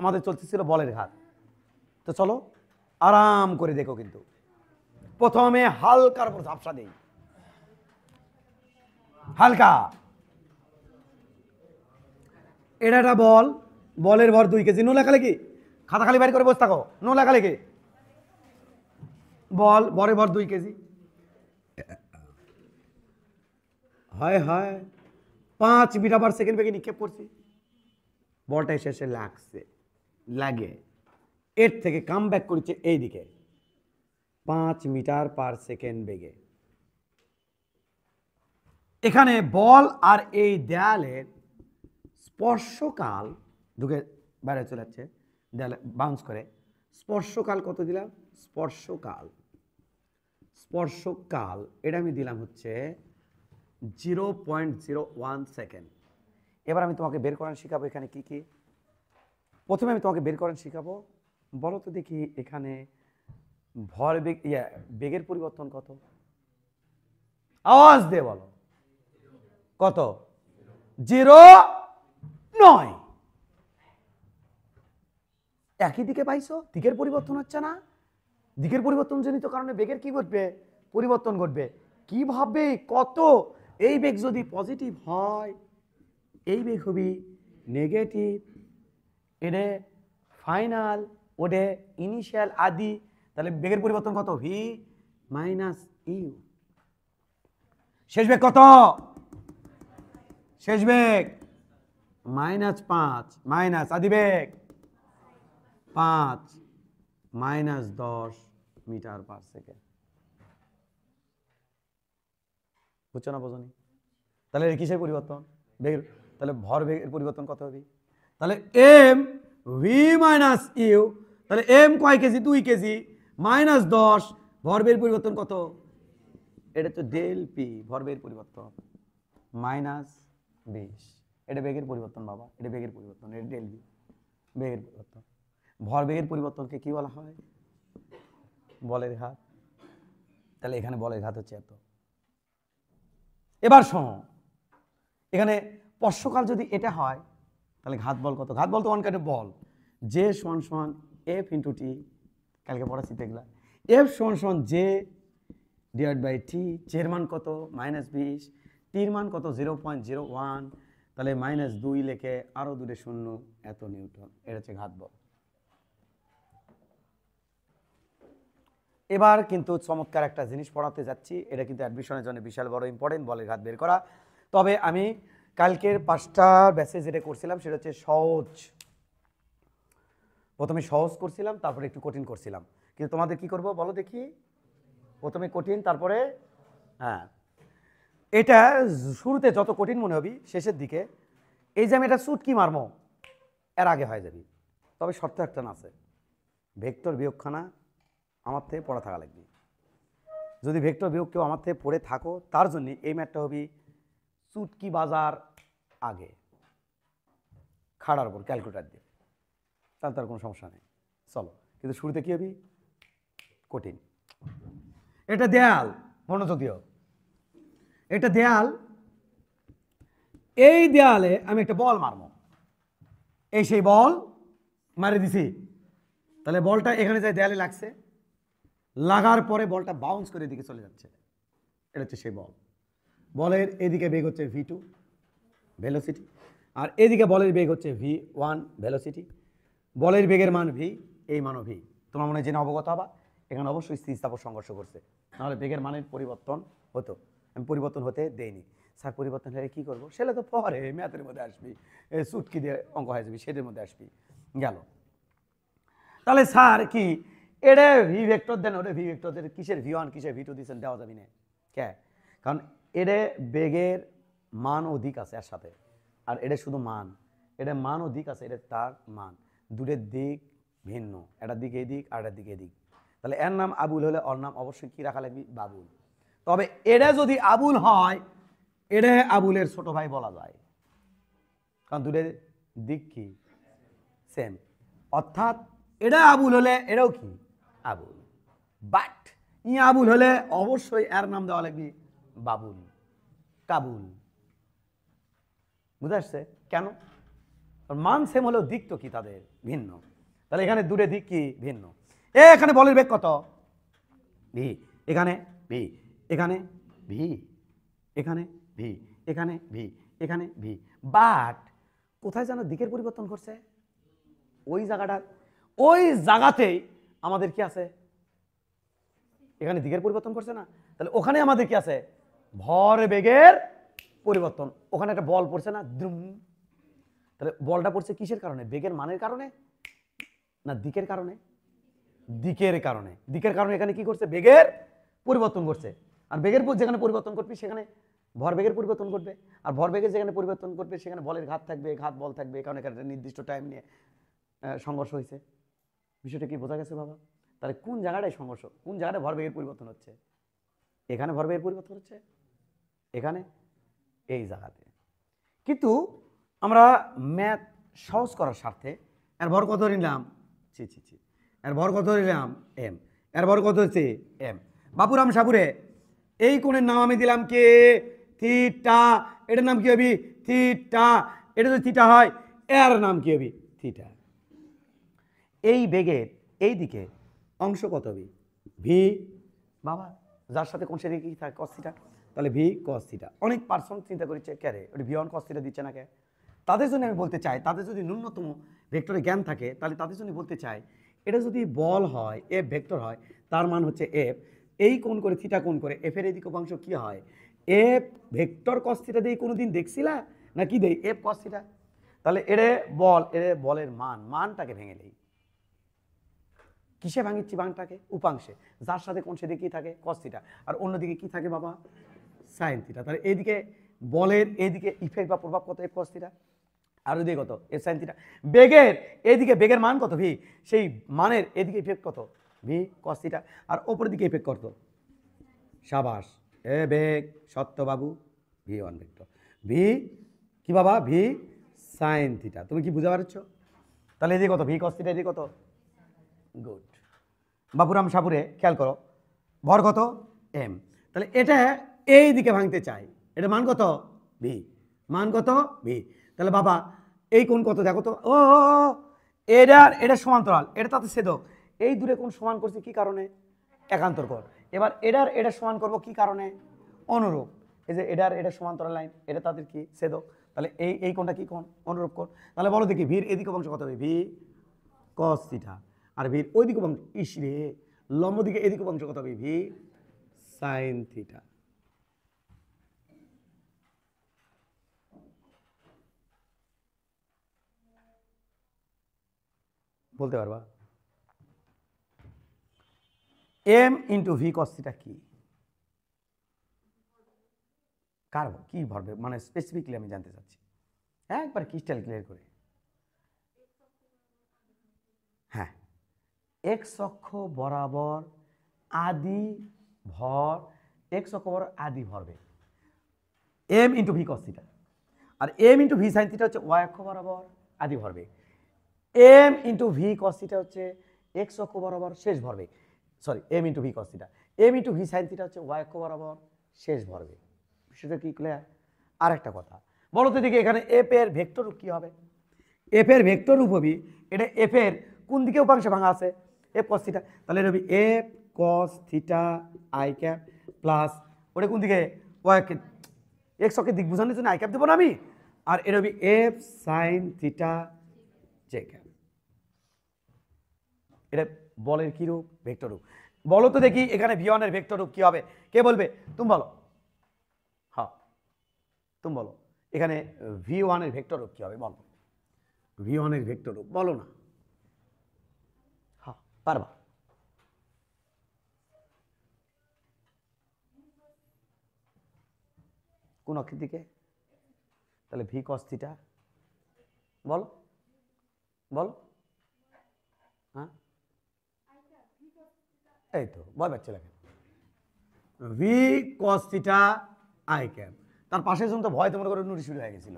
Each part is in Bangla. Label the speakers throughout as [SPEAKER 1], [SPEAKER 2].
[SPEAKER 1] আমাদের চলতেছিল বলের ঘাত। তো চলো আরাম করে দেখো। কিন্তু প্রথমে হালকার উপর ঝাপসা দেই, হালকা। এটা একটা বল, বলের ভর 2 কেজি। নো লেখালেখি, খাতা খালি বাইর করে বসে থাকো, নো লেখালেখি। বল, বরের ভর 2 কেজি। হয় হয় 5 মিটার পার সেকেন্ড বেগে নিক্ষেপ করছি। বলটা এসে লাগছে, লাগে এর থেকে কাম ব্যাক করেছে এইদিকে 5 মিটার পার সেকেন্ড বেগে। এখানে বল আর এই দেয়ালের স্পর্শকাল ঢুকে বাইরে চলে যাচ্ছে, দেয়ালে বাউন্স করে। স্পর্শকাল কত দিলাম? স্পর্শকাল এটা আমি দিলাম হচ্ছে 0.01 সেকেন্ড। এবার আমি তোমাকে বের করানো শিখাবো এখানে কি কি। প্রথমে আমি তোমাকে বের করানো শিখাবো। বলো তো দেখি এখানে ভর বেগ, বেগের পরিবর্তন কত? আওয়াজ দিয়ে বলো, কত? 0.9। একই দিকে পাইছো, দিকের পরিবর্তন হচ্ছে না। দিকের পরিবর্তন জনিত কারণে বেগের কি ঘটবে? পরিবর্তন ঘটবে। কিভাবে? কত? এই বেগ যদি পজিটিভ হয় এই বেগ হবে নেগেটিভ, এটা ফাইনাল, ওটা ইনিশিয়াল, আদি। তাহলে বেগের পরিবর্তন কত? V minus U. শেষ বেগ কত? শেষ বেগ -5 মাইনাস আদি বেগ 5 মাইনাস 10 মিটার পার সেকেন্ড। বুঝছো না? বোঝনি? তাহলে কিসের পরিবর্তন? বেগের। তাহলে ভর বেগের পরিবর্তন কত হবে? তাহলে এম ভি মাইনাস ইউ। তাহলে এম কয় কেজি? 2 কেজি মাইনাস 10, ভরবেগের পরিবর্তন কত? এটা তো ডেল পি, ভরবেগের পরিবর্তন -20। এটা বেগের পরিবর্তন বাবা, এটা বেগের পরিবর্তন, এটা ডেল পি, বেগের পরিবর্তন। ভরবেগের পরিবর্তনকে কি বলা হয়? বলের ঘাত। তাহলে এখানে বলের ঘাত হচ্ছে এত। এবার শোনো, এখানে স্পর্শকাল যদি এটা হয় তাহলে ঘাত বল কত? ঘাত বল তো one kind of ball. J সমান এফ ইন্টু টি, কালকে পড়াচ্ছি দেখলা। এফ সমান জে ডিভাইড বাই টি। জের মান কত? -20। টির মান কত? 0.01। তাহলে -2 লেখে আরো 2 শূন্য, এত নিউটন। এটা হচ্ছে ঘাত বল। এবার কিন্তু চমৎকার একটা জিনিস পড়াতে যাচ্ছি, এটা কিন্তু অ্যাডমিশনের জন্য বিশাল বড় ইম্পর্টেন্ট, বলের ঘাত বের করা। তবে আমি কালকের 5টা ব্যাচে যেটা করছিলাম সেটা হচ্ছে সহজ। প্রথমে সহজ করছিলাম, তারপরে একটু কঠিন করছিলাম। কিন্তু তোমাদের কি করব বলো দেখি? প্রথমে কঠিন, তারপরে হ্যাঁ, এটা শুরুতে যত কঠিন মনে হবে শেষের দিকে এই যে আমি এটা চুটকি মারমো এর আগে হয়ে যাবে। তবে শর্ত একটা না আছে, ভেক্টর বিয়োগখানা আমার থেকে পড়া থাকা লাগবে। যদি ভেক্টর বিয়োগ কেউ আমার থেকে পড়ে থাকো তার জন্য এই ম্যাথটা হবে চুটকি বাজার আগে খাড়ার উপর ক্যালকুলেটার দিয়ে, তাহলে তার কোনো সমস্যা নেই। চলো, কিন্তু শুরুতে কি হবে? কঠিন। এটা দেয়াল, মনোযোগ দিও। এটা দেয়াল, এই দেয়ালে আমি একটা বল মারবো। এই সেই বল মারি দিছি। তাহলে বলটা এখানে যায় দেয়ালে লাগছে, লাগার পরে বলটা বাউন্স করে এদিকে চলে যাচ্ছে। এটা হচ্ছে সেই বল। বলের এদিকে বেগ হচ্ছে v2 ভেলোসিটি, আর এদিকে বলের বেগ হচ্ছে v1 ভেলোসিটি। বলের বেগের মান v, এই মানও v। তোমার মনে জেনে অবগত হবা এখানে অবশ্যই স্থিতিস্থাপক সংঘর্ষ করছে, নাহলে বেগের মানের পরিবর্তন হতো। আমি পরিবর্তন হতে দেইনি। স্যার পরিবর্তন হলে কী করবো? সেটা তো পরে ম্যাথের মধ্যে আসবি, সুটকি দিয়ে অঙ্ক হয়ে যাবি, সেটার মধ্যে আসবি। গেল। তাহলে স্যার কি এটা ভি ভেক্টর দেন, ওটা ভি ভেক্টর দেন, কিসের v1 কিসের v2 দিচ্ছেন? দেওয়া যাবি না। কে? কারণ এটা বেগের মান ও দিক আছে এর সাথে, আর এটা শুধু মান। এটা মান ও দিক আছে, এটা তার মান, দুটোর দিক ভিন্ন। একটা দিক এই দিক, আর একটা দিক এদিক। তাহলে এর নাম আবুল হলে ওর নাম অবশ্যই কি রাখা লাগবে? বাবুল। তবে এটা যদি আবুল হয় এটা আবুলের ছোট ভাই বলা যায়, কারণ দুটোর দিক কি? সেম। অর্থাৎ এটা আবুল হলে এটাও কি? আবুল। বাট ই আবুল হলে অবশ্যই এর নাম দেওয়া লাগবে বাবুল, কাবুল। বুঝে আসছে কেন? মান সেম হলেও দিক তো কি তাদের ভিন্ন। তাহলে এখানে দূরে দিক কি ভিন্ন। এখানে বলের বেগ কত ভি, এখানে ভি, এখানে ভি, এখানে ভি, এখানে ভি, এখানে ভি, বাট কোথায় যেন দিকের পরিবর্তন করছে ওই জায়গাতেই আমাদের কি আছে, এখানে দিকের পরিবর্তন করছে না, তাহলে ওখানে আমাদের কি আছে ভর বেগের পরিবর্তন। ওখানে একটা বল পড়ছে না দ্রুম, তাহলে বলটা পড়ছে কিসের কারণে, বেগের মানের কারণে না দিকের কারণে, দিকের কারণে। দিকের কারণে এখানে কি করছে বেগের পরিবর্তন করছে। আর বেগের যেখানে পরিবর্তন করবে সেখানে ভর বেগের পরিবর্তন করবে, আর ভর বেগের যেখানে পরিবর্তন করবে সেখানে বলের ঘাত থাকবে, ঘাত বল থাকবে, কারণ এখানে একটা নির্দিষ্ট টাইম নিয়ে সংঘর্ষ হয়েছে। বিষয়টা কি বোঝা গেছে বাবা? তাহলে কোন জায়গাটায় সংঘর্ষ, কোন জায়গাটায় ভর বেগের পরিবর্তন হচ্ছে, এখানে ভর বেগের পরিবর্তন হচ্ছে, এখানে এই জায়গাতে। কিন্তু আমরা ম্যাথ সহজ করার স্বার্থে এর ভর কত নিলাম, এর ভর কত নিলাম এম, এর ভর কত হচ্ছে এম। বাপুরাম সাপুরে এই কোণের নাম আমি দিলাম কে থিটা, এটার নাম কি হবে থিটা, এটা যদি থিটা হয় এর নাম কি হবে থিটা। এই বেগের এই দিকে অংশ কত হবে ভি বাবা, যার সাথে কোন সেদিকে কি থাকে কস থিটা, তাহলে ভি কস থিটা। অনেক পার্সন চিন্তা করেছে কে রে ওটা ভি অন কস থিটা দিচ্ছে না কে। তাদের জন্য আমি বলতে চাই, তাদের যদি ন্যূনতম ভেক্টরের জ্ঞান থাকে তাহলে তাদের জন্য বলতে চাই এটা যদি বল হয় এফ ভেক্টর হয় তার মান হচ্ছে এফ, এই কোণ করে থিটা কোণ করে এফের এদিক উপাংশ কি হয় এফ ভেক্টর কস থিটা দিয়ে কোনোদিন দেখছিলা না কি দেই এফ কস থিটা। তাহলে এরে বল, এরে বলের মানটাকে ভেঙে দেই, কিসে ভাঙিচ্ছি মানটাকে উপাংশে, যার সাথে কোন সেদিকে কি থাকে কস থিটা আর অন্যদিকে কি থাকে বাবা সাইন থিটা। তাহলে এইদিকে বলের এইদিকে ইফেক্ট বা প্রভাব কত এফ কস থিটা, আর ওইদিকে কত এফ সাইন থিটা। বেগের এইদিকে বেগের মান কত ভি, সেই মানের এদিকে ইফেক্ট কত ভি কস থিটা, আর ওপরের দিকে ইফেক্ট কত সাবাস এ বেগ সত্যবাবু ভি ওয়ান ভেক্টর ভি কি বাবা ভি সাইন থিটা। তুমি কি বুঝতে পারছো? তাহলে এদিকে কত ভি কস থিটা, এদিকে কত গুড। বাপুরাম সাপুরে খেয়াল করো ভর কত এম, তাহলে এটা এই দিকে ভাঙতে চাই, এটা মান কত ভি, মান কত ভি। তাহলে বাবা এই কোণ কত দেখো তো, ও এটা সমান্তরাল, এটা তাতে ছেদক, এই দূরে কোণ সমান করছে কি কারণে একান্তর কোণ। এবার এটা সমান করব কি কারণে অনুরূপ, এই যে এটা সমান্তরাল লাইন, এটা তাদের কি ছেদক, তাহলে এই কোণটা কি কোণ অনুরূপ কোণ। তাহলে বলো দেখি ভির এদিকে অংশ কত হবে ভি কস থিটা, আর ভির ওই দিকে অংশ ইস রে লম্ব দিকে এদিকে অংশ কত হবে ভি সাইন থিটা। বলতে পারবা M into V cos theta কি, কার কি ভরবে মানে স্পেসিফিকলি আমি জানতে চাচ্ছি একবার ক্রিস্টাল ক্লিয়ার করে। হ্যাঁ এক্স অক্ষ বরাবর আদি ভর, এক্স অক্ষ বরাবর আদি ভরবে M into V cos theta, আর M into V sine theta হচ্ছে ওয়াই অক্ষ বরাবর আদি ভরবে, M into V cos theta হচ্ছে এক্স অক্ষ বরাবর শেষ ভরবে, sorry M into V cos theta, M into V sine theta হচ্ছে ওয়াই অক্ষ বরাবর শেষ ভরবে। বিষয়টা কি ক্লিয়ার? আর একটা কথা বলো তো দেখি এখানে এফ এর ভেক্টর রূপ কি হবে, এফ এর ভেক্টর রূপ হবে এটা এফ এর কোন দিকে উপাংশে ভাঙা আছে এফ কস থিটা, তাহলে এটা হবে F cos theta I cap plus ওটা কোন দিকে ওয়াই এক্স অক্ষের দিক বোঝানোর জন্য আই ক্যাপ দেবো না আমি, আর এটা হবে F sign theta J cap. এটা বলের কি রূপ ভেক্টর রূপ। বলো তো দেখি এখানে ভি ওয়ান এর ভেক্টর রূপ কি হবে, কে বলবে তুমি বলো, হ্যাঁ তুমি বলো এখানে ভি ওয়ান এর ভেক্টর রূপ কি হবে বলো, ভি ওয়ান এর ভেক্টর রূপ বলো না, হ্যাঁ পারবা কোন অক্ষের দিকে, তাহলে ভি কস থিটা বলো বলো, হ্যাঁ এই তো ভয় পাচ্ছে লেখেন V cos theta I cap, তার পাশে যখন তো ভয় তোমার করে নুড়ি শুরু হয়ে গেছিল।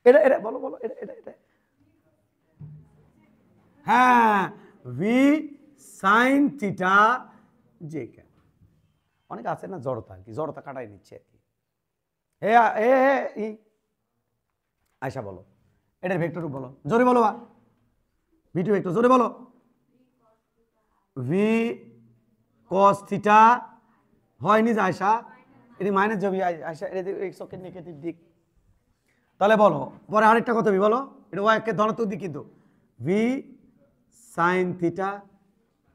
[SPEAKER 1] এটা এটা বলো বলো এটা এটা এটা হ্যাঁ V sine theta J cap. অনেক আছে না জড়তা আর কি, জড়তা কাটাই নিচ্ছে আর কি। হে হে ই আয়সা বলো এটার ভেক্টর রূপ বলো, জোরে বলো বা ভি2 ভেক্টর, জোরে বলো। ভি কস থিটা হয়নি যে আয়সা, এটি মাইনাস যাবি আয়সা, এটা এক্স অক্ষের নেগেটিভ দিক। তাহলে বলো পরে আরেকটা কথা বলো, এটা ওয়াই অক্ষের ধনাত্মক দিক, কিন্তু V sine theta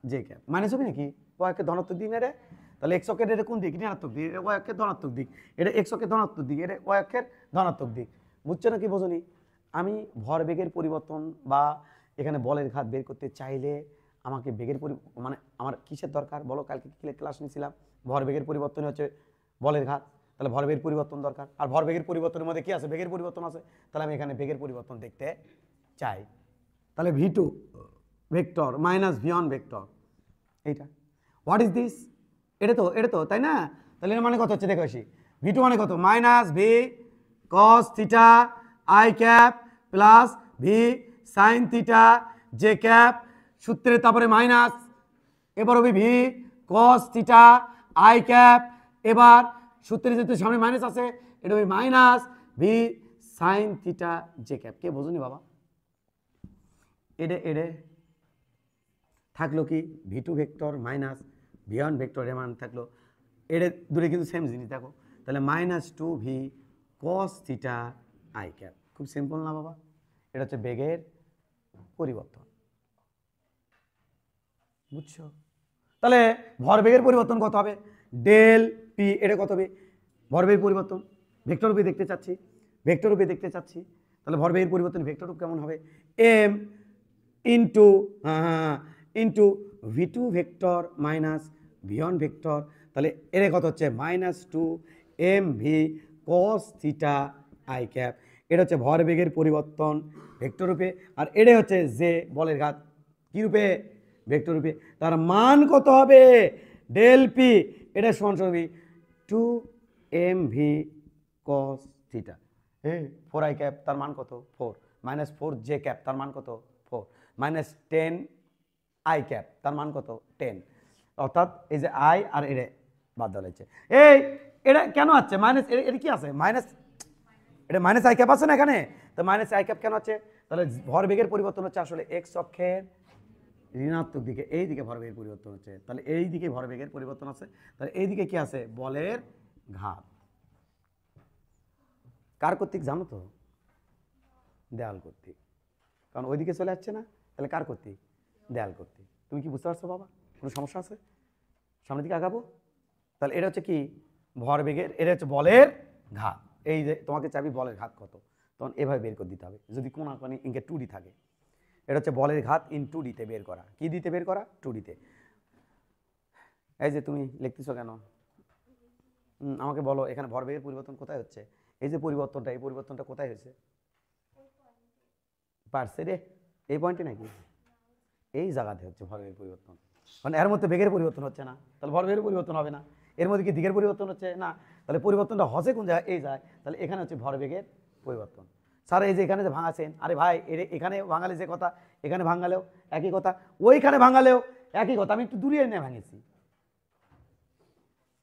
[SPEAKER 1] J cap minus হবে নাকি, ওয়াই অক্ষের ধনাত্মক দিক না রে, তাহলে এক্স অক্ষের এটা কোন দিক, ঋণাত্মক দিক, এটা ওয়াই অক্ষের ধনাত্মক দিক, এটা এক্স অক্ষের ধনাত্মক দিক, এটা ওয়াই অক্ষের ধনাত্মক দিক। বুঝছো না কি বোঝনি? আমি ভরবেগের পরিবর্তন বা এখানে বলের ঘাত বের করতে চাইলে আমাকে বেগের মানে আমার কিসের দরকার বলো, কালকে কি ক্লাস নিয়েছিলাম, ভরবেগের পরিবর্তন হচ্ছে বলের ঘাত, তাহলে ভরবেগের পরিবর্তন দরকার, আর ভরবেগের পরিবর্তনের মধ্যে কি আছে, বেগের পরিবর্তন আছে, তাহলে আমি এখানে বেগের পরিবর্তন দেখতে চাই। তাহলে ভি2 ভেক্টর মাইনাস ভি1 ভেক্টর, এইটা হোয়াট ইজ দিস, এটা তো তাই না? তাহলে এর মানে কত হচ্ছে দেখো আসি, ভি2 মানে কত, minus V cos theta I cap plus V sine theta J cap, সূত্রে তারপরে মাইনাস, এবার হবে V cos theta I cap, এবার সূত্রে যেহেতু সামনে মাইনাস আছে এটা হবে minus V sine theta J cap. কে বোঝুনি বাবা? এডে থাকলো কি V two vector minus V one vector, এর মান থাকলো এডে দূরে কিন্তু সেম জিনিস দেখো, তাহলে minus 2 V cos theta I cap. খুব সিম্পল না বাবা? এটা হচ্ছে বেগের পরিবর্তন, বুঝছো? তাহলে ভরবেগের পরিবর্তন কত হবে, ডেল পি, এটা কত হবে ভরবেগের পরিবর্তন, ভেক্টর রূপে দেখতে চাচ্ছি, ভেক্টর রূপে দেখতে চাচ্ছি, তাহলে ভরবেগের পরিবর্তন ভেক্টর রূপ কেমন হবে, M into into V two vector minus V one vector, তাহলে এর কত হচ্ছে minus 2 M V cos theta I cap. এটা হচ্ছে ভরবেগের পরিবর্তন ভেক্টর রূপে, আর এটা হচ্ছে যে বলের ঘাত কি রূপে, ভেক্টর রূপে। তার মান কত হবে, ডেল পি, এটা সমান হবে 2 M V cos theta, 4 I cap, তার মান কত 4, মাইনাস 4 জে ক্যাপ, তার মান কত 4, মাইনাস 10 আই ক্যাপ, তার মান কত 10, অর্থাৎ এই যে আই আর এরে বাদ দেওয়া হয়েছে। এই এটা কেন আছে মাইনাস, এটা কি আছে মাইনাস, এটা মাইনাস আই ক্যাপ আছে না এখানে, তো মাইনাস আই ক্যাপ কেন আছে, তাহলে ভরবেগের পরিবর্তন হচ্ছে আসলে এক্স অক্ষের ঋণাত্মক দিকে, এই দিকে ভরবেগের পরিবর্তন হচ্ছে, তাহলে এই দিকে ভরবেগের পরিবর্তন আছে, তাহলে এই দিকে কি আছে, বলের ঘাত। কার কর্তৃক জানো তো, দেয়াল কর্তৃক, কারণ ওইদিকে চলে যাচ্ছে না, তাহলে কার কর্তৃক, দেয়াল কর্তৃক। তুমি কি বুঝতে পারছো বাবা, কোনো সমস্যা আছে? সামনের দিকে আগাবো। তাহলে এটা হচ্ছে কি ভরবেগের, এটা হচ্ছে বলের ঘাত, এই যে তোমাকে চাবি বলের ঘাত কত, তখন এভাবে বের করে দিতে হবে, যদি কোন ইনকে 2D থাকে, এটা হচ্ছে বলের ঘাত ইন 2Dতে বের করা, কি দিতে বের করা 2Dতে। এই যে তুমি লিখতেছো কেন, আমাকে বলো এখানে ভরবেগের পরিবর্তন কোথায় হচ্ছে, এই যে পরিবর্তনটা, এই পরিবর্তনটা কোথায় হয়েছে, পারছে রে এই পয়েন্টে নাকি, এই জায়গাতে হচ্ছে ভরবেগের পরিবর্তন, মানে এর মধ্যে বেগের পরিবর্তন হচ্ছে না, তাহলে ভরবেগের পরিবর্তন হবে না, এর মধ্যে কি দিকের পরিবর্তন হচ্ছে না, তাহলে পরিবর্তনটা হচ্ছে কোন জায়গায়, এই যায়, তাহলে এখানে হচ্ছে ভরবেগের পরিবর্তন। স্যার এই যে এখানে যে ভাঙাছেন, আরে ভাই এখানে ভাঙালে যে কথা, এখানে ভাঙালেও একই কথা, ওইখানে ভাঙালেও একই কথা, আমি একটু দূরে এনে ভাঙেছি,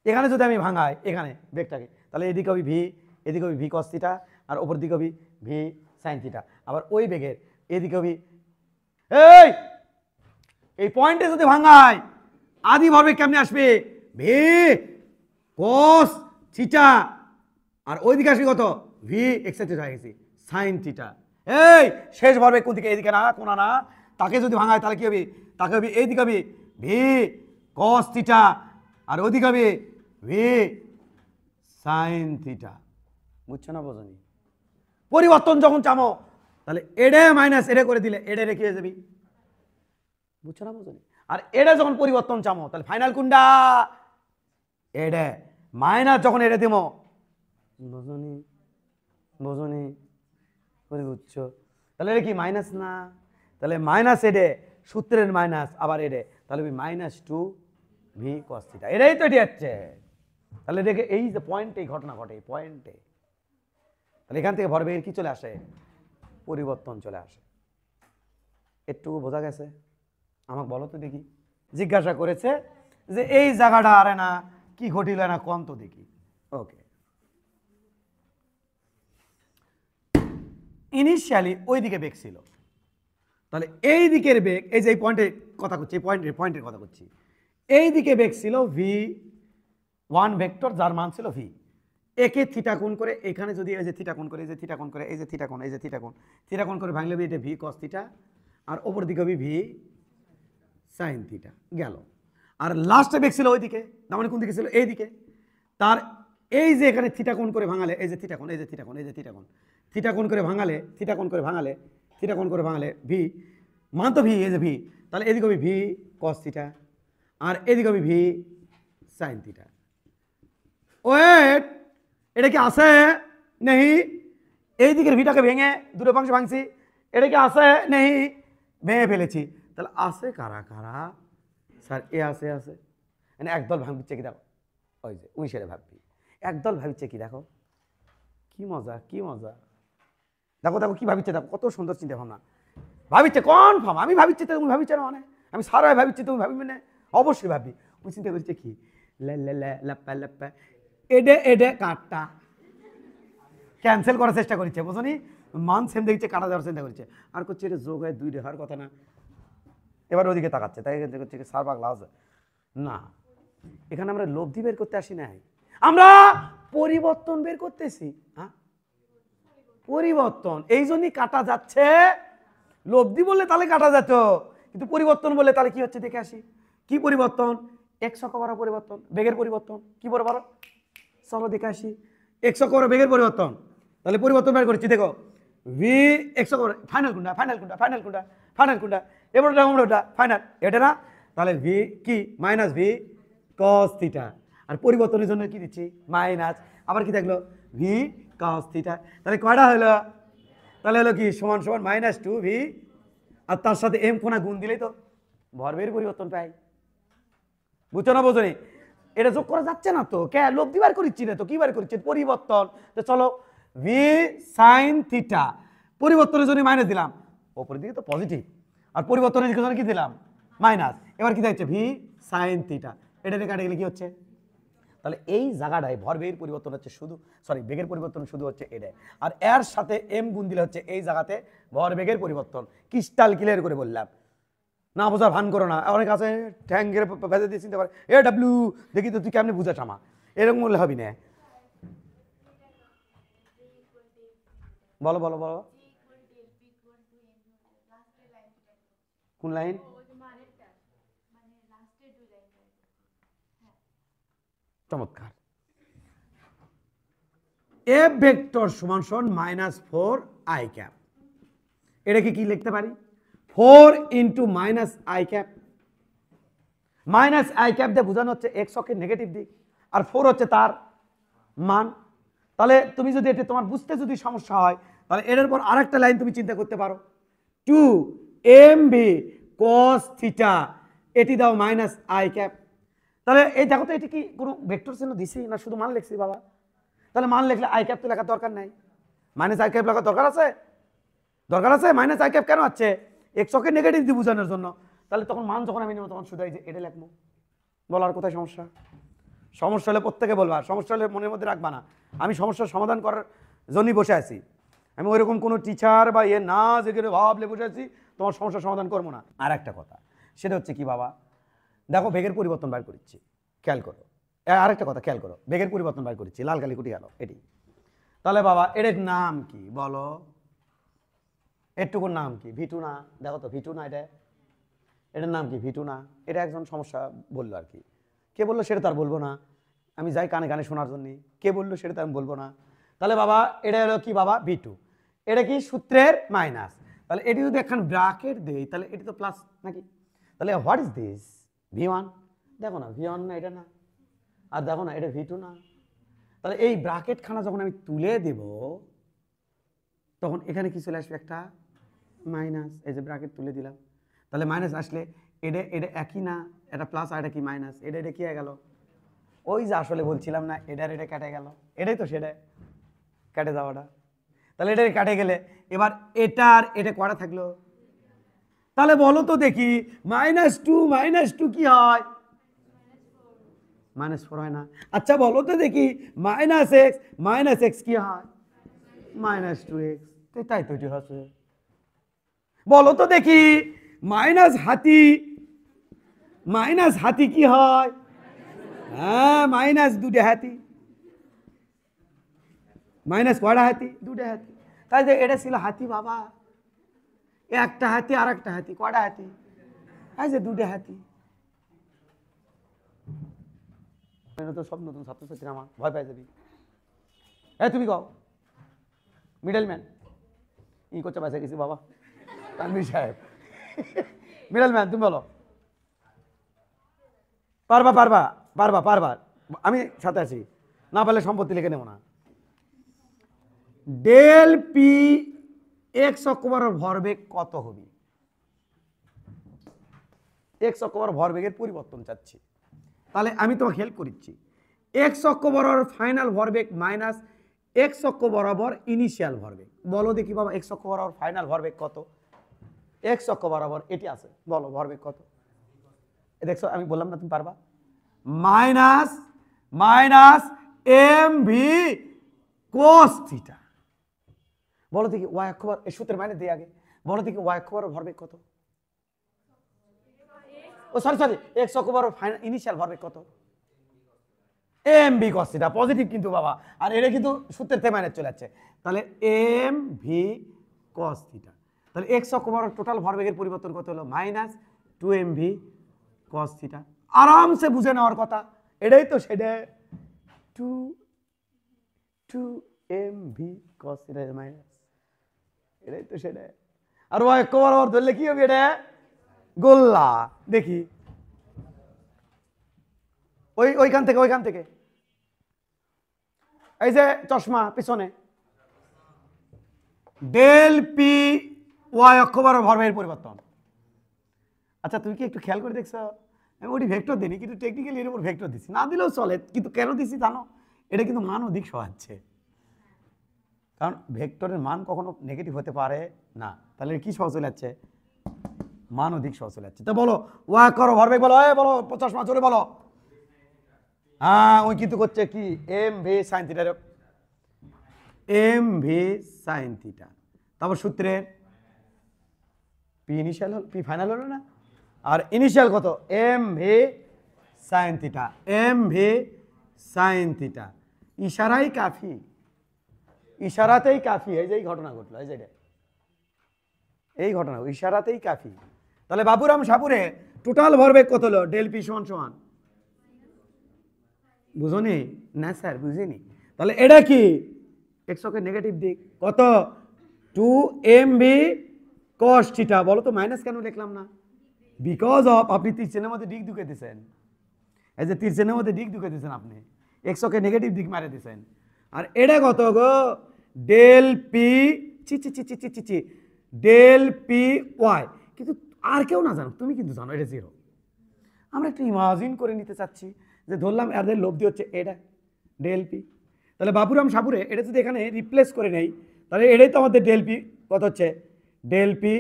[SPEAKER 1] এখানে যদি আমি ভাঙাই এখানে বেগটাকে, তাহলে এদিকে হবে ভি, এদিকে হবে ভি কস থিটা, আর ওপর দিকে হবে ভি সাইন থিটা, আবার ওই বেগের এদিকে হবে এই পয়েন্টে যদি ভাঙাই আদি ভরবেগ কেমনে আসবে, ভি কস থিটা, আর ওই দিকে আসবে কত, ভি এক্সাইটেড হয়ে গেছি সাইন থিটা। এই শেষ ভরবেগ কোন দিকে, এদিকে না কোনা না, তাকে যদি ভাঙায় তাহলে কি হবে, তাকে হবে এইদিকে হবে ভি কস থিটা, আর ওইদিকে হবে ভি সাইন থিটা। বুঝছো না বোঝনি? পরিবর্তন যখন চামো তাহলে এডে মাইনাস এডে করে দিলে এডে রেখে যাবি, বুঝছো না বোঝনি? আর এডে যখন পরিবর্তন চামো তাহলে ফাইনাল কোনটা, এডে, মাইনাস যখন এডে দিমো, বোঝনি বোঝনি করে বুঝছো, তাহলে এটা কি মাইনাস না, তাহলে মাইনাস এডে সূত্রের মাইনাস আবার এডে, তাহলে মাইনাস 2 ভি কস থিটা, এটাই তো এটি হচ্ছে। তাহলে দেখে এই যে পয়েন্টে ঘটনা ঘটে, এই পয়েন্টে, তাহলে এখান থেকে ভরবেগের কি চলে আসে, পরিবর্তন চলে আসে। একটু বোঝা গেছে? আমাকে বলো তো দেখি, জিজ্ঞাসা করেছে যে এই জায়গাটা আরে না কি ঘটিল না কোন তো দেখি। ওকে, ইনিশিয়ালি ওই দিকে বেগ ছিল, তাহলে এই দিকের বেগ, এই যে এই পয়েন্টের কথা করছি, এই পয়েন্টের কথা করছি, এই দিকে বেগ ছিল ভি ওয়ান ভেক্টর, যার মান ছিল ভি। একে থিটা কোণ করে এখানে যদি এই যে থিটা কোণ করে, এই যে থিটা কোণ করে, এই যে থিটা কোণ, এই যে থিটা কোণ, থিটা কোণ করে ভাঙলে এটা ভি কস থিটা, আর ওপর দিকে হবে ভি সাইন থিটা গেল। আর লাস্টে বেগ ছিল ওইদিকে, তার মানে কোন দিকে ছিল? এই দিকে। তার এই যে এখানে থিটা কোণ করে ভাঙালে, এই যে থিটা কোণ, এই যে থিটা কোণ, এই যে থিটা কোণ, থিটা কোণ করে ভাঙালে, থিটা কোণ করে ভাঙালে, থিটা কোণ করে ভাঙালে ভি মান তো ভি, এই যে ভি, তাহলে এদিকে হবে ভি কস থিটা, আর এদিকে হবে ভি সাইন থিটা। ওয়েট, এটা কি আছে নেই? এই দিকের ভিটাকে ভেঙে দুটো অংশ ভাঙছি, এটা কি আছে নেই? ভেঙে ফেলেছি। তাহলে আছে কারা কারা? স্যার এ আছে, আছে মানে একদল ভাঙছে কি দেখো, ওই যে ওই সেরে ভাববি, একদল ভাবছে কি দেখো, কি মজা, কি মজা, দেখো দেখো কি ভাবিচ্ছে, দেখো কত সুন্দর চিন্তা ভাবনা ভাবিচ্ছে, কনফার্ম আমি ভাবিচ্ছি, তুমি ভাবিচ্ছে না মানে আমি সারা ভাবিচ্ছি, তুমি ভাবি মানে অবশ্যই ভাবি। ওই চিন্তা করছে কি লাপ্পা লাপ্পা, এডে এডে কাটটা ক্যান্সেল করার চেষ্টা করছে, বুঝনি? মান সেম দেখছে, কাটা দেওয়ার চিন্তা করছে, আর করছে এটা যোগ হয় দুই রেখার কথা না। এবার ওদিকে তাকাচ্ছে, তাই করছে সার পাগলা আছে না, এখানে আমরা লব্ধি বের করতে আসি নাই, আমরা পরিবর্তন বের করতেছি। হ্যাঁ, পরিবর্তন, এই জন্যই কাটা যাচ্ছে। লব্ধি বললে তাহলে কাটা যেত, কিন্তু পরিবর্তন বললে তাহলে কি হচ্ছে দেখে আসি। কি পরিবর্তন? এক্স অক্ষ বরাবর পরিবর্তন, বেগের পরিবর্তন। কি বরাবর? চলো দেখে আসি। এক্স অক্ষ বরাবর বেগের পরিবর্তন, তাহলে পরিবর্তন বের করছি, দেখো ভি এক্স অক্ষ, ফাইনাল কোনটা, ফাইনাল কোনটা, ফাইনাল কোনটা, ফাইনাল কোনটা, এবার ওটা ফাইনাল, এটা না, তাহলে ভি কি মাইনাস ভি কস থিটা, আর পরিবর্তনের জন্য কি দিচ্ছি মাইনাস, আবার কি দেখলো ভি কস থিটা, তাহলে কয়টা হলো? তাহলে হলো কি সমান সমান মাইনাস টু ভি, আর তার সাথে এম কোনা গুণ দিলেই তো ভরবেগের পরিবর্তন পাই। বুঝছো না বোঝনি? এটা যোগ করা যাচ্ছে না তো, কে লব্ধি বার করিচ্ছি না তো, কি বার করছি পরিবর্তন। তো চলো ভি সাইন থিটা, পরিবর্তনের জন্য মাইনাস দিলাম, ওপরের দিকে তো পজিটিভ, আর পরিবর্তনের জন্য কি দিলাম মাইনাস। এবার কি দেখছে ভি সাইন থিটা, এটা কাটে গেলে কি হচ্ছে? তাহলে এই জায়গাটায় ভরবেগের পরিবর্তন হচ্ছে শুধু, সরি বেগের পরিবর্তন শুধু হচ্ছে এটা, আর এর সাথে এম গুণ দিলে হচ্ছে এই জায়গাতে ভরবেগের পরিবর্তন। ক্রিস্টাল ক্লিয়ার করে বললাম, না বোঝার ভান করো না। অনেক আছে ট্যাঙ্কের ভেজে দিয়ে চিনতে পারে, এ ডাব্লিউ দেখি তো তুই কেমনি বুঝাস আমা, এরকম বললে হবি না। বলো বলো বলো, কোন লাইন? চমৎকার। এফ ভেক্টর সমান সমান মাইনাস ফোর আই ক্যাপ, এটাকে কি লিখতে পারি? 4 into minus I cap, minus I cap দিয়ে বোঝানো হচ্ছে এক্স অক্ষের নেগেটিভ দিক, আর 4 হচ্ছে তার মান। তাহলে তুমি যদি এটা তোমার বুঝতে যদি সমস্যা হয়, তাহলে এর পর আরেকটা লাইন তুমি চিন্তা করতে পারো, 2 এম ভি কস থিটা, এটি দাও মাইনাস আই ক্যাপ। তাহলে এই দেখো তো, এটি কি কোনো ভেক্টর চিহ্ন দিছি না শুধু মান লিখছি বাবা? তাহলে মান লিখলে আই ক্যাপ তো লেখার দরকার নাই, মাইনাস আই ক্যাপ লেখার দরকার আছে? দরকার আছে? মাইনাস আই ক্যাপ কেন আছে? এক্স অক্ষের নেগেটিভ দিয়ে বোঝানোর জন্য। তাহলে তখন মান যখন আমি নেব তখন শুধু এই যে এটা লিখবো। বলার কোথায় সমস্যা? সমস্যা হলে প্রত্যেকে বলবা, সমস্যা হলে মনের মধ্যে রাখবা না। আমি সমস্যার সমাধান করার জন্যই বসে আছি, আমি ওইরকম কোনো টিচার বা ইয়ে না যেখানে ভাবলে বসে আছি তোমার সমস্যার সমাধান করবো না। আর একটা কথা, সেটা হচ্ছে কি বাবা, দেখো বেগের পরিবর্তন বার করেছি, খেয়াল করো। আরেকটা কথা খেয়াল করো, বেগের পরিবর্তন বার করেছি, লাল কালি কুটি গেল এটি। তাহলে বাবা এটার নাম কি বলো? এটুকুর নাম কি? ভিটু না? দেখো তো ভিটু না, এটার নাম কি? ভিটু না? এটা একজন সমস্যা বললো আর কি, কে বললো সেটা তার বলবো না, আমি যাই কানে কানে শোনার জন্য, কে বললো সেটা তার বলবো না। তাহলে বাবা এটা হলো কি বাবা? ভিটু। এটা কি সূত্রের মাইনাস, তাহলে এটি যদি একখান ব্র্যাকেট দেই তাহলে এটি তো প্লাস নাকি? তাহলে হোয়াট ইজ দিস? ভি1, দেখো না ভি1 না, এটা না, আর দেখো না এটা ভিটু না। তাহলে এই ব্র্যাকেট খানা যখন আমি তুলে দেব তখন এখানে কি চলে আসবে? একটা মাইনাস। এই যে ব্র্যাকেট তুলে দিলাম, তাহলে মাইনাস আসলে এটা এটা একই না, এটা প্লাস আর এটা কি মাইনাস, এটা এটা কি হয়ে গেল? ওই যে আসলে বলছিলাম না, এটার এটা কেটে গেল, এটাই তো সেটা কেটে যাওয়াটা। তাহলে এটা কেটে গেলে এবার এটার এটা কটা থাকলো? তাহলে বলো তো দেখি, -2 কি হয়? -4 হয় না? আচ্ছা বলো তো দেখি, -x কি হয়? -2x। তাই তো এটি হচ্ছে। বলো তো দেখি মাইনাস হাতি কি হয়? হ্যাঁ, মাইনাস দুটা হাতি। মাইনাস কয়টা হাতি? দুটা হাতি। তাই যে এটা ছিল হাতি বাবা, একটা হাতি আর একটা হাতি, কয়টা হাতি? এই যে দুটা হাতি। তো সব নতুন ছাত্রছাত্রী আমার ভয় পাই যাবি। তুমি কও মিডলম্যান ই করছে বাসে গেছি বাবা তানভীর সাহেব। মিডলম্যান তুমি বলো। পারবা আমি সাথে আছি, না পারলে সম্পত্তি লিখে নেব না। ডেল পি এক্স অক্ষ বরাবর ভরবেগ কত হবে? এক্স অক্ষ বরাবর ভরবেগের পরিবর্তন চাচ্ছি, তাহলে আমি তোমাকে হেল্প করছি। এক্স অক্ষ বরাবর ফাইনাল ভরবেগ মাইনাস এক্স অক্ষ বরাবর ইনিশিয়াল ভরবেগ। বলো দেখি বাবা এক্স অক্ষ বরাবর ফাইনাল ভরবেগ কত? এক্স অক্ষ বরাবর এটি আছে, বলো ভরবেগ কত? দেখছো আমি বললাম না তুমি পারবা। Minus M V cos theta. বলো দেখি ওয়াই অক্ষ বরাবর, এই সূত্রের মানে দিয়ে আগে বলো দেখি ওয়াই অক্ষ বরাবর ভরবেগ কত? ও সরি এক্স অক্ষ বরাবর ফাইনাল ইনিশিয়াল ভরবেগ কত? M V cos theta. Positive কিন্তু বাবা, আর এটা কিন্তু সূত্রের তে মাইনাস চলে যাচ্ছে, তাহলে এম ভি কস থিটা। তাহলে এক্স অক্ষ বরাবর টোটাল ভরবেগের পরিবর্তন কত হলো? Minus 2mv cos theta. আরামসে বুঝে নেওয়ার কথা, এটাই তো সেটা, 2mv কস থিটা মাইনাস, এটাই তো সেটা। আর ওই অক্ষ বরাবর ধরলে কি হবে? এটা গোল্লা। দেখি ওইখান থেকে এই যে চশমা পিছনে, ডেল পি ওয়াই অক্ষ বরাবর ভরবেগের পরিবর্তন। আচ্ছা তুমি কি একটু খেয়াল করে দেখছো? আমি ওটি ভেক্টর দিই কিন্তু টেকনিক্যালি এর উপর ভেক্টর দিচ্ছি, না দিলেও চলে, কিন্তু কেন দিচ্ছি জানো? এটা কিন্তু মান অধিক সহাচ্ছে, কারণ ভেক্টরের মান কখনো নেগেটিভ হতে পারে না। তাহলে কি সহজ চলে যাচ্ছে? মান অধিক সহজ চলে যাচ্ছে। তো বলো ওয়াই করো ভরবেগ, বলো বলো 50 মাস চলে বলো। হ্যাঁ ওই কিন্তু করছে কি M V sine theta, M V sine theta. তারপর সূত্রের পি ইনিশিয়াল হল, পি ফাইনাল হলো না, আর ইনিশিয়াল কত? M V sine theta, M V sine theta. ইশারাই কাফি, ইশারাতেই কাফি। এই যে এই ঘটনা ঘটলো, এই যে এই ঘটনা ইশারাতেই কাফি। তাহলে বাবুরাম সাপুরে টোটাল ভরবেগ কত হলো? ডেল পি সমান সমান, বুঝোনি না স্যার? বুঝিনি। তাহলে এটা কি এক্স অক্ষের নেগেটিভ দিক, কত? 2mv cos theta. বলো তো মাইনাস কেন লিখলাম না? বিকজ অফ আপনি তীর চিহ্নের মধ্যে দিক ঢুকে দিয়েছেন, এই যে তীর চিহ্নের মধ্যে দিক ঢুকে দিয়েছেন আপনি, এক্স অক্ষের নেগেটিভ দিক মারে দিয়েছেন। আর এটা কত গো? Del P chi del P Y. কিন্তু আর কেউ না জানো, তুমি কিন্তু জানো এটা 0। আমরা একটু ইমাজিন করে নিতে চাচ্ছি যে ধরলাম এদের লব্ধি হচ্ছে এটা ডেল পি। তাহলে বাবুরাম সাপুরে এটা যদি এখানে রিপ্লেস করে নেই, তাহলে এটাই তো আমাদের ডেল পি কত হচ্ছে? ডেল পি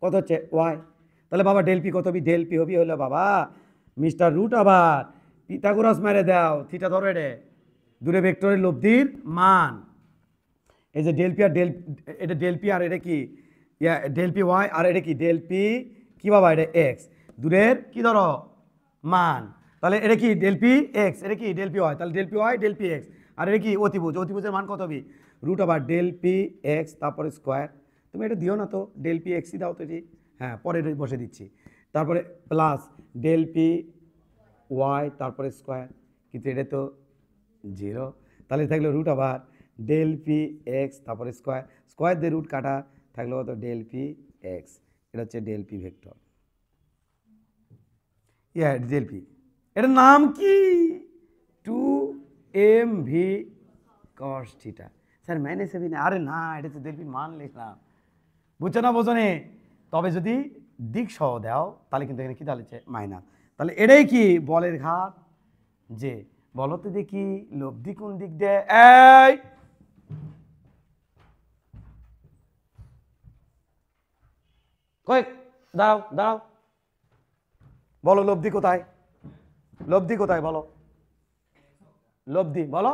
[SPEAKER 1] কত হচ্ছে? ওয়াই। তাহলে বাবা ডেল পি কত হবে? ডেল পি হবি হলো বাবা মিস্টার রুট, আবার পিথাগোরাস মেরে দাও, থিটা ধরো, দূরে ভেক্টরের লব্ধির মান। এই যে ডেল পি আর এটা ডেল পি আর এটা কি ডেল পি ওয়াই, আর এটা কি ডেল পি কি বাবা? এটা এক্স, দূরের কি ধরো মান। তাহলে এটা কি ডেল পি এক্স, এটা কি ডেল পি ওয়াই, তাহলে del P Y del P X. আর এটা কি অতিভুজ, অতিভুজের মান কত হবে? রুট আবার ডেল পি এক্স তারপরে স্কোয়ার। তুমি এটা দিও না তো, ডেল পি এক্সই দাও তো এটি, হ্যাঁ পরে বসে দিচ্ছি। তারপরে প্লাস ডেল পি ওয়াই তারপরে স্কোয়ার, কিন্তু এটা তো 0। তাহলে থাকলো রুট আবার ডেল পি এক্স তারপরে স্কোয়ার, স্কোয়ার দিয়ে রুট কাটা, থাকলো কত? Del P X. এটা হচ্ছে del P vector, del P. এটার নাম কি? 2mv cos theta. Sir minus হবে না? আরে না, এটা তো ডেল পি মান লিখলাম, বুঝছো না? বোঝো নে? তবে যদি দিক সহ দাও তাহলে কিন্তু এখানে কি দাঁড়াচ্ছে? মাইনাস। তাহলে এটাই কি বলের ঘাত যে, বলো তো দেখি লব্ধি কোন দিক দেয়? এই কয়েক দাঁড়াও, বলো লব্ধি কোথায়? লব্ধি কোথায় বলো? লব্ধি বলো।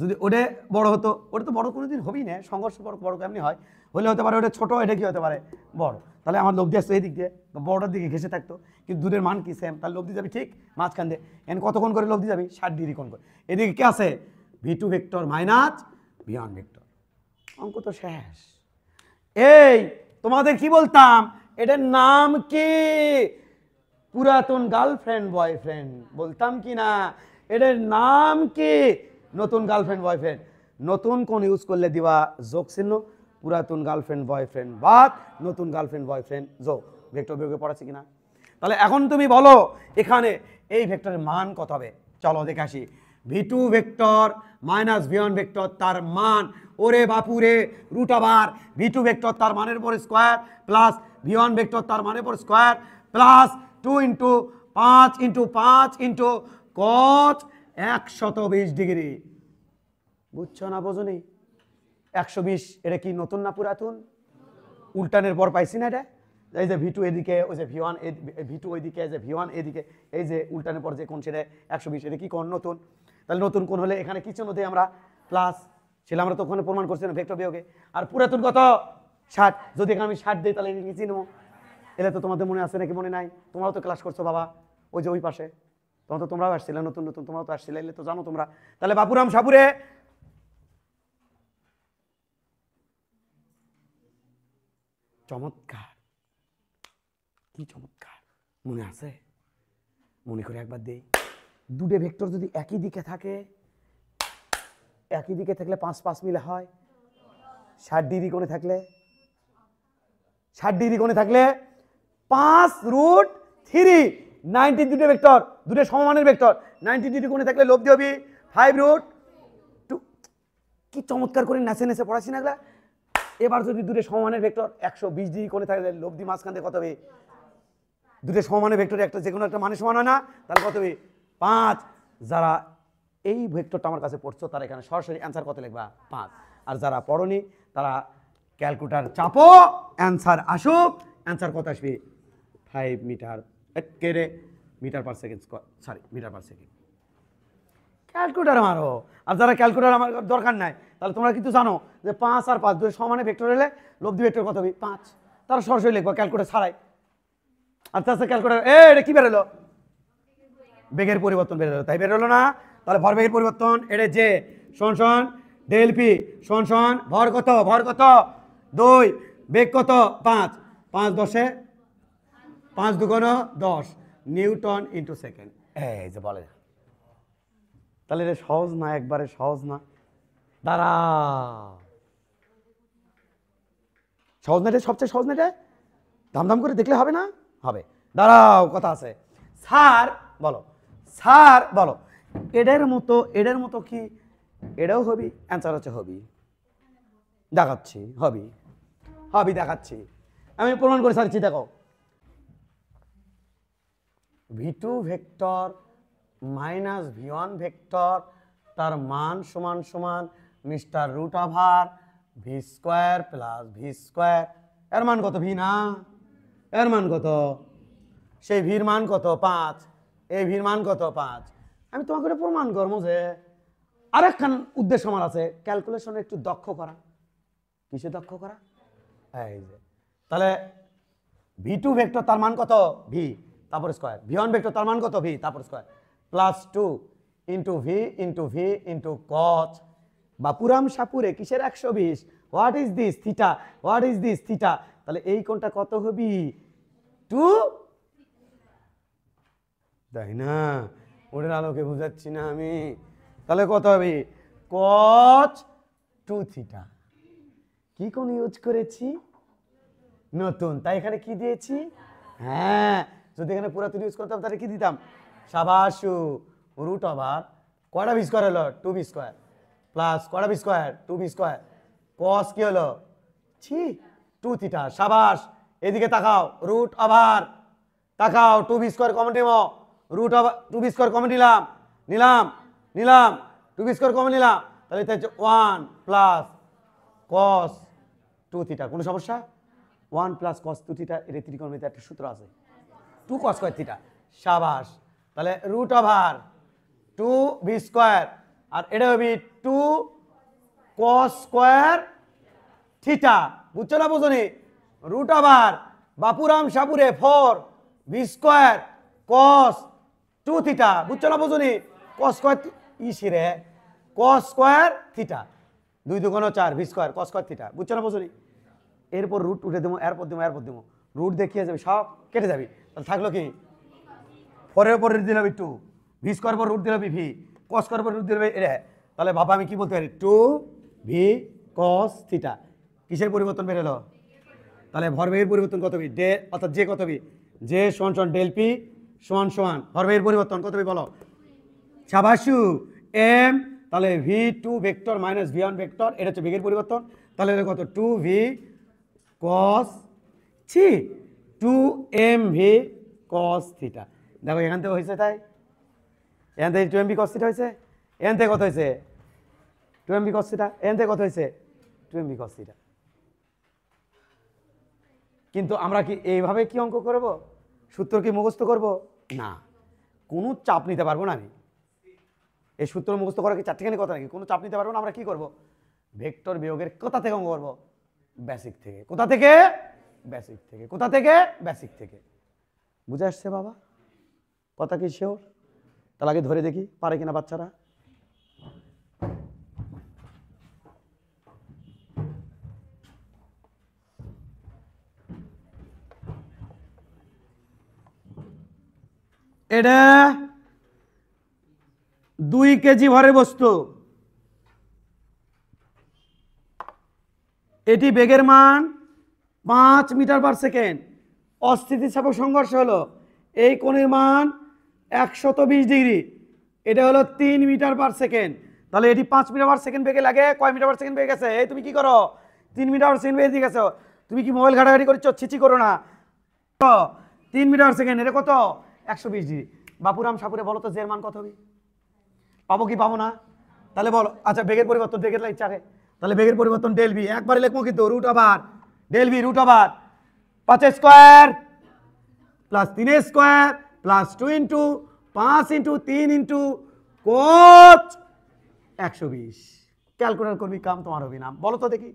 [SPEAKER 1] যদি ওটা বড় হতো, ওটা তো বড় কোনোদিন হবেই না, সংঘর্ষ বড় বড় কেমনি হয়, হলে হতে পারে ওটা ছোট, এটা কি হতে পারে বড়, তাহলে আমার লব্ধি আসতো এই দিক দিয়ে, বড়টার দিকে ঘেসে থাকতো, কিন্তু দূরের মান কি সেম, তাহলে লব্ধি যাবি ঠিক মাঝখান দিয়ে, এখানে কত কোণ করে লব্ধি যাবি 60 ডিগ্রি কোণ করে, এদিকে কি আছে v2 vector minus v1 vector. অঙ্ক তো শেষ। এই তোমাদের কি বলতাম, এটার নাম কি, পুরাতন গার্লফ্রেন্ড বয়ফ্রেন্ড বলতাম কি না, এটার নাম কি নতুন গার্লফ্রেন্ড বয়ফ্রেন্ড, নতুন কোন ইউজ করলে দিবা যোগ চিহ্ন, পুরাতন গার্লফ্রেন্ড বয়ফ্রেন্ড বাদ নতুন গার্লফ্রেন্ড বয়ফ্রেন্ড যোগ, ভেক্টর বিয়োগে পড়াচ্ছি কিনা। তাহলে এখন তুমি বলো এখানে এই ভেক্টরের মান কত হবে, চলো দেখে আসি। v2 vector minus v1 vector তার মান, ওরে বাপুরে রুট আবার v2 ভেক্টর তার মানের পর স্কোয়ার প্লাস v1 ভেক্টর তার মানের পর square plus 2 into 5 into 5 into cos 120 degree. বুঝছো না বোঝনি? 120 এটা কি নতুন না পুরাতন? উল্টানের পর পাইছি না এটা, এই যে v2 এদিকে, ওই যে v1 v2 ওইদিকে, এই যে v1 এদিকে, এই যে উল্টানের পর যে কোণ সেটা 120, এটা কি কোণ নতুন, তাহলে নতুন কোণ হলে এখানে কি চিহ্ন দেই আমরা প্লাস, সেটা আমরা তো ওখানে প্রমাণ করছি না ভেক্টর বিয়োগে। আর পুরাতন কত 60, যদি এখানে আমি 60 দিই তাহলে কি চিহ্ন, এলে তো তোমাদের মনে আছে নাকি মনে নাই, তোমরাও তো ক্লাস করছো বাবা, ওই যে ওই পাশে তখন তো তোমরাও আসছিলে, নতুন নতুন তোমরাও তো আসছিলে, এলে তো জানো তোমরা। তাহলে বাপুরাম সাপুরে চমৎকার, কি চমৎকার, মনে আছে? মনে করে একবার দেই, দুটো ভেক্টর যদি একই দিকে থাকে, একই দিকে থাকলে 5 5 মিলে হয়, 60 ডিগ্রি কোণে থাকলে, 60 ডিগ্রি কোণে থাকলে 5√3, 90 দুটো ভেক্টর, দুটো সমমানের ভেক্টর, 90 ডিগ্রি কোণে থাকলে লব্ধি হবে 5√2। কি চমৎকার করে নেচে নেচে পড়াচ্ছি না এগুলা। এবার যদি দুটো সমমানের ভেক্টর 120 ডিগ্রি কোণে থাকলে লব্ধি মাঝখান থেকে কত হবে, দুটো সমমানের ভেক্টর একটা যে কোনো একটা মানে সমান হয় না, তাহলে কত হবে 5। যারা এই ভেক্টরটা আমার কাছে পড়ছো তারা এখানে সরাসরি অ্যান্সার কত লিখবা 5, আর যারা পড়নি তারা ক্যালকুলেটর চাপো, অ্যান্সার আসুক, অ্যান্সার কত আসবে 5 মিটার কেড়ে metre per second, sorry metre per second. Calculator মারো, আর যারা ক্যালকুলেটর আমার দরকার নাই তাহলে তোমরা কিন্তু জানো যে 5 আর 5 দুটো সমানে ভেক্টর হলে লব্ধি ভেক্টর কত হবে 5, তারা সরাসরি লিখবা ক্যালকুলেটর ছাড়াই। আর তাছাড়া ক্যালকুলেটর এটা কি বেরোলো, বেগের পরিবর্তন বেরোলো, তাই বেরোলো না? তাহলে ভরবেগের পরিবর্তন, এটা যে সমান সমান ডেল পি সমান সমান ভর কত, ভর কত 2, বেগ কত 5, 5 10 5 2 10 নিউটন ইন্টু সেকেন্ড, এই যে বলে। তাহলে এটা সহজ না, একবারে সহজ না, দাঁড়া সহজ না, এটা সবচেয়ে সহজ না, এটা ধামধাম করে দেখলে হবে না, হবে, দাঁড়াও কথা আছে। স্যার বলো, স্যার বলো, এটার মতো কি এটাও হবি, অ্যান্সার হচ্ছে হবি, দেখাচ্ছি হবি, হবি দেখাচ্ছি, আমি প্রমাণ করে সারছি। দেখো v2 vector minus v1 vector তার মান সমান সমান mister root over V square plus V square, এর মান কত ভি না, এর মান কত, সেই ভির মান কত 5, এই ভির মান কত 5। আমি তোমাকে প্রমাণ করবো যে আরেকখান উদ্দেশ্য আমার আছে, ক্যালকুলেশনে একটু দক্ষ করা। কিসে দক্ষ করা? এই যে তাহলে v2 ভেক্টর তার মান কত ভি তারপর স্কোয়ার, v1 ভেক্টর তার মান কত ভি তারপর square plus 2 into V into cos. Bapuram সাপুরে কিসের 120, what is this theta, what is this theta, তাহলে এই কোণটা কত হবি 2, তাই না? ওটার আলোকে বুঝাচ্ছি না আমি, তাহলে কত হবে cos 2 থিটা। কি কোণ ইউজ করেছি, নতুন, তাই এখানে কি দিয়েছি, হ্যাঁ যদি এখানে পুরাতন ইউজ করতাম তাহলে কি দিতাম সাবাসু রুট ওভার কয়টা ভি স্কোয়ার হলো 2 ভি স্কোয়ার প্লাস কয়টা V square 2 V square cos কি হলো 2 থিটা, সাবাস। এদিকে তাকাও রুট ওভার, তাকাও 2 ভি স্কোয়ার কমন নিবো, root over 2 V square common নিলাম, 2 ভি স্কোয়ার কমন নিলাম, তাহলে এটা হচ্ছে 1 প্লাস cos 2 থিটা। কোনো সমস্যা? 1 প্লাস cos 2 থিটা, এর ত্রিকোণমিতিতে একটা সূত্র আছে 2 cos স্কয়ার থিটা, সাবাস। তাহলে রুট ওভার 2 ভি স্কোয়ার আর এটা হবে 2 cos স্কয়ার থিটা। বুঝছো না বুঝনি? রুট ওভার বাপুরাম সাপুরে 4 ভি স্কয়ার cos 2 থিটা। বুঝছো না বুঝনি? cos স্কয়ার ইসিরে cos square theta 2 2 4 V square cos square theta. বুঝছো না বুঝনি? এরপর রুট উঠে দেবো, এরপর দেবো রুট দেখিয়ে যাবে, সব কেটে যাবে। তাহলে থাকলো কি 4 এর উপর রুট দিলে হবে 2, ভি স্কয়ার পর রুট দিলে হবে ভি, cos স্কয়ার পর রুট দিলে হবে এটা। তাহলে বাবা আমি কি বলতে পারি 2 ভি cos থিটা। কিসের পরিবর্তন বেরোলো? তাহলে ভরবেগের পরিবর্তন কত হবে? ডে অর্থাৎ যে কত হবে? যে সমান সমান ডেল পি সমান সমান ভরবেগের পরিবর্তন কত হবে বলো? সাবাসু এম। তাহলে V two vector minus V one vector, এটা হচ্ছে বেগের পরিবর্তন। তাহলে এটা কত? 2 V cos 2 M V cos theta. দেখো এখান থেকে হয়েছে, তাই এখান থেকে 2 এম ভি cos থিটা হয়েছে, এখান থেকে কত হয়েছে? 2 এম ভি cos থিটা, এখান থেকে কত হয়েছে? 2 এম ভি cos থিটা। কিন্তু আমরা কি এইভাবে কি অঙ্ক করব? সূত্র কি মুখস্থ করব? না, কোনো চাপ নিতে পারবো না আমি। এই সূত্র মুখস্থ করা কি চারটিখানি কথা নাকি? কোনো চাপ নিতে পারবো না। আমরা কি করব? ভেক্টর বিয়োগের কোথা থেকে অঙ্ক করবো? বেসিক থেকে। কোথা থেকে? বেসিক থেকে। কোথা থেকে? বেসিক থেকে। বুঝে আসছে বাবা? কথা কি শিওর? তাহলে আগে ধরে দেখি পারে কিনা বাচ্চারা। এটা 2 কেজি ভরের বস্তু, এটি বেগের মান 5 মিটার পার সেকেন্ড, অস্থিতিস্থাপক সংঘর্ষ হলো এই কোণের মান 120 ডিগ্রি, এটা হলো 3 মিটার পার সেকেন্ড। তাহলে এটি 5 মিটার পার সেকেন্ড বেগে লাগে, কয় মিটার পার সেকেন্ড বেগে গেছে? এই তুমি কি করো? 3 মিটার পার সেকেন্ড বেগে দিয়ে গেছো। তুমি কি মোবাইল ঘাটাঘাটি করছো? ছিচি করো না। 3 মিটার পার সেকেন্ড, এটা কত? 120 ডিগ্রি। বাপুরাম সাপুরে বলো তো জের মান কত হবে? পাবো কি পাবো না? তাহলে বলো। আচ্ছা বেগের পরিবর্তন বেগের ইচ্ছা আগে। তাহলে বেগের পরিবর্তন ডেল ভি একবারে লিখবো কিন্তু root over del V root over 5 square plus 3 square plus 2 into 5 into 3 into cos 120। Calculator করবি, কাম তোমার হবে না। বলো তো দেখি।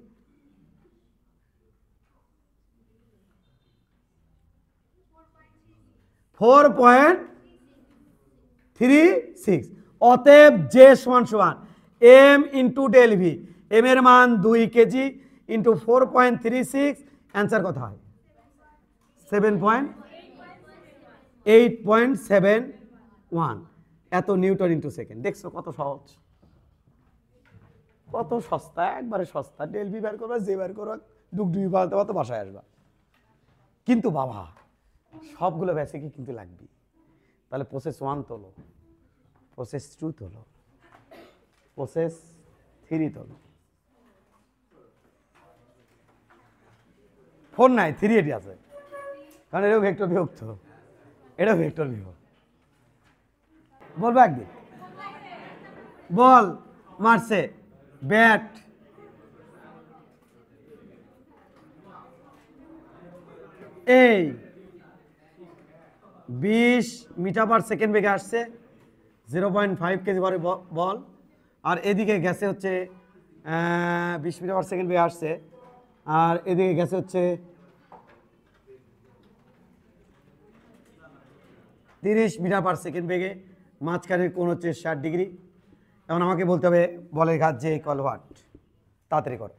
[SPEAKER 1] $4.36। অতএব জে সমান সমান M into del V. M এর মান 2 কেজি ইন্টু 4.36, অ্যান্সার কত হয়? 8.71। এত নিউটন ইন্টু সেকেন্ড। দেখছো কত সহজ, কত সস্তা, একবারে সস্তা। ডেল ভি বের করবা, জে বের করবা, ডুগডুগি পাল্টে তো বাসায় আসবা। কিন্তু বাবা সবগুলো বেসিকই কিন্তু লাগবে। তাহলে প্রসেস 1 তোলো, প্রসেস 2 তোলো, প্রসেস 3 তোলো। 4 নাই, 3 এটি আছে, কারণ এটাও ভেক্টর বিভক্ত, এটাও ভেক্টর বিভক্ত। বলবো একদিন বল মারছে ব্যাট, এই 20 মিটার পার সেকেন্ড বেগে আসছে, 0.5 কেজি ভরে বল। আর এদিকে গেছে হচ্ছে 20 মিটার পার সেকেন্ড বেগে আসছে, আর এদিকে গেছে হচ্ছে 30 মিটার পার সেকেন্ড বেগে। মাঝখানের কোণ হচ্ছে 60 ডিগ্রি। এখন আমাকে বলতে হবে বলের ঘাত যে ইকুয়াল হোয়াট। তাড়াতাড়ি করো।